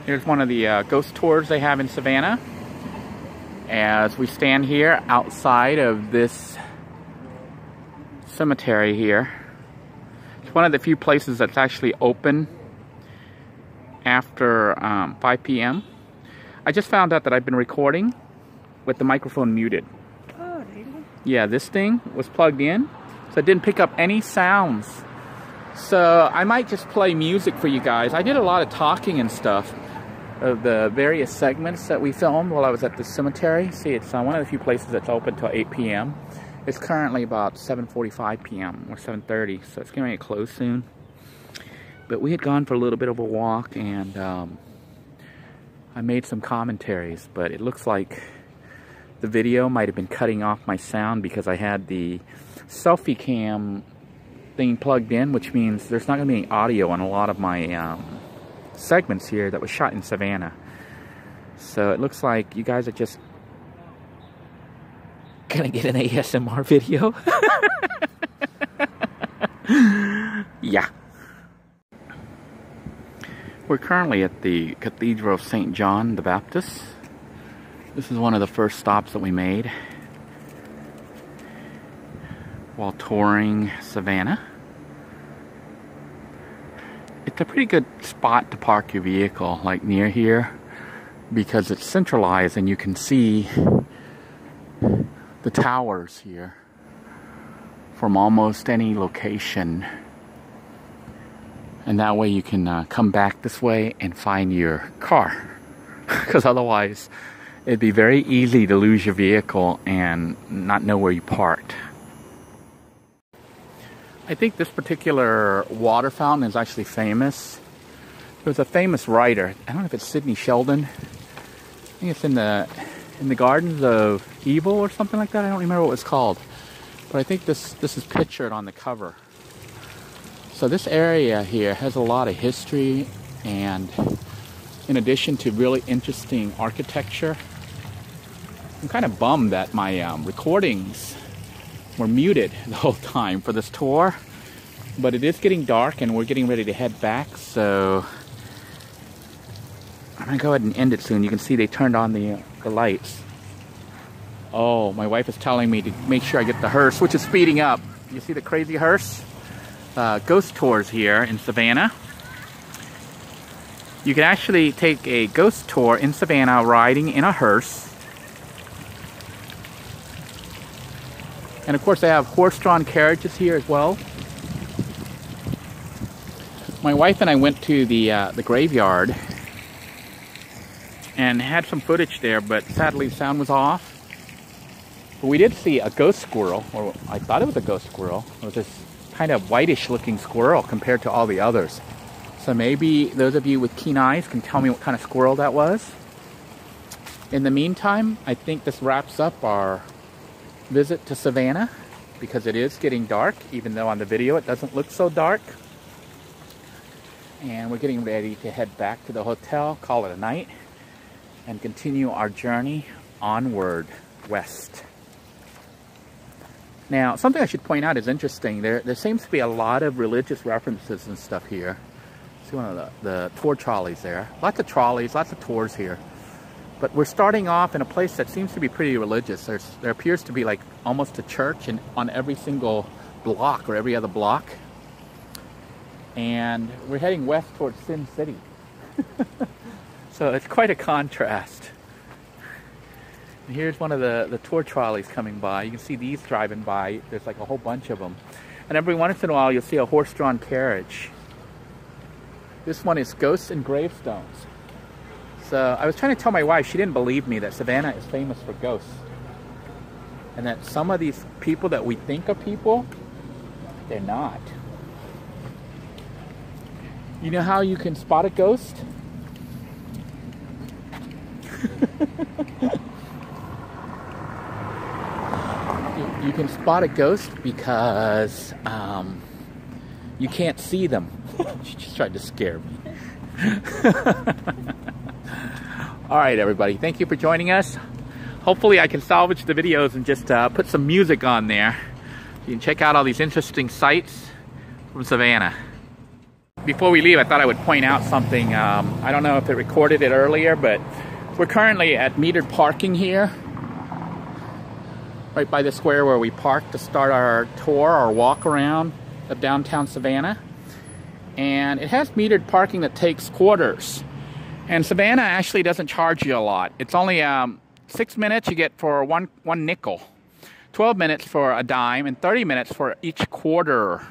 Here's one of the ghost tours they have in Savannah. As we stand here outside of this cemetery here. It's one of the few places that's actually open after 5 p.m. I just found out that I've been recording with the microphone muted. Oh, really? Yeah, this thing was plugged in, so it didn't pick up any sounds. So I might just play music for you guys. I did a lot of talking and stuff of the various segments that we filmed while I was at the cemetery. See, it's one of the few places that's open till 8 p.m. It's currently about 7:45 p.m. or 7:30, so it's getting ready to close soon. But we had gone for a little bit of a walk, and I made some commentaries, but it looks like the video might have been cutting off my sound because I had the selfie cam thing plugged in, which means there's not going to be any audio on a lot of my segments here that was shot in Savannah. So it looks like you guys are just gonna get an ASMR video. Yeah. We're currently at the Cathedral of St. John the Baptist. This is one of the first stops that we made while touring Savannah. It's a pretty good spot to park your vehicle, like near here, because it's centralized and you can see the towers here from almost any location. And that way you can come back this way and find your car. Because otherwise it'd be very easy to lose your vehicle and not know where you parked. I think this particular water fountain is actually famous. There's a famous writer. I don't know if it's Sidney Sheldon. I think it's in the Gardens of Evil or something like that. I don't remember what it's called. But I think this is pictured on the cover. So this area here has a lot of history, and in addition to really interesting architecture. I'm kind of bummed that my recordings were muted the whole time for this tour, but it is getting dark and we're getting ready to head back, so I'm gonna go ahead and end it soon. You can see they turned on the lights. Oh, my wife is telling me to make sure I get the hearse, which is speeding up. You see the crazy hearse? Ghost tours here in Savannah. You can actually take a ghost tour in Savannah riding in a hearse. And of course they have horse-drawn carriages here as well. My wife and I went to the graveyard and had some footage there, but sadly the sound was off. But we did see a ghost squirrel, or I thought it was a ghost squirrel. It was this kind of whitish looking squirrel compared to all the others. So maybe those of you with keen eyes can tell me what kind of squirrel that was. In the meantime, I think this wraps up our visit to Savannah, because it is getting dark, even though on the video it doesn't look so dark. And we're getting ready to head back to the hotel, call it a night, and continue our journey onward west. Now, something I should point out is interesting. There seems to be a lot of religious references and stuff here. See one of the tour trolleys there. Lots of trolleys, lots of tours here. But we're starting off in a place that seems to be pretty religious. There appears to be like almost a church on every single block or every other block. And we're heading west towards Sin City. So it's quite a contrast. And here's one of the tour trolleys coming by. You can see these driving by. There's like a whole bunch of them. And every once in a while you'll see a horse-drawn carriage. This one is Ghosts and Gravestones. So I was trying to tell my wife, she didn't believe me, that Savannah is famous for ghosts. And that some of these people that we think are people, they're not. You know how you can spot a ghost? You can spot a ghost because you can't see them. She just tried to scare me. Alright everybody, thank you for joining us. Hopefully I can salvage the videos and just put some music on there. You can check out all these interesting sights from Savannah. Before we leave, I thought I would point out something. I don't know if it recorded it earlier, but we're currently at metered parking here, right by the square where we parked to start our tour or walk around of downtown Savannah. And it has metered parking that takes quarters. And Savannah actually doesn't charge you a lot. It's only 6 minutes you get for one nickel, 12 minutes for a dime, and 30 minutes for each quarter,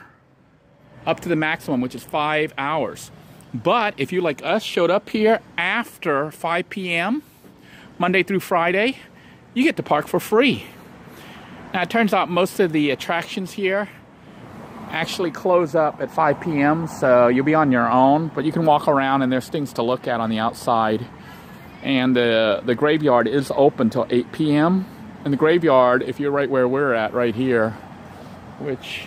up to the maximum, which is 5 hours. But if you, like us, showed up here after 5 p.m., Monday through Friday, you get to park for free. Now, it turns out most of the attractions here actually close up at 5 p.m., so you'll be on your own, but you can walk around and there's things to look at on the outside. And the graveyard is open till 8 p.m. And the graveyard, if you're right where we're at, right here, which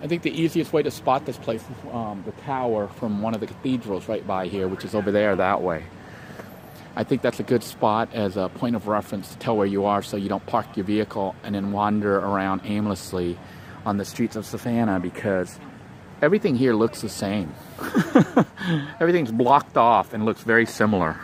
I think the easiest way to spot this place is the tower from one of the cathedrals right by here, which is over there that way. I think that's a good spot as a point of reference to tell where you are, so you don't park your vehicle and then wander around aimlessly on the streets of Savannah, because everything here looks the same. Everything's blocked off and looks very similar.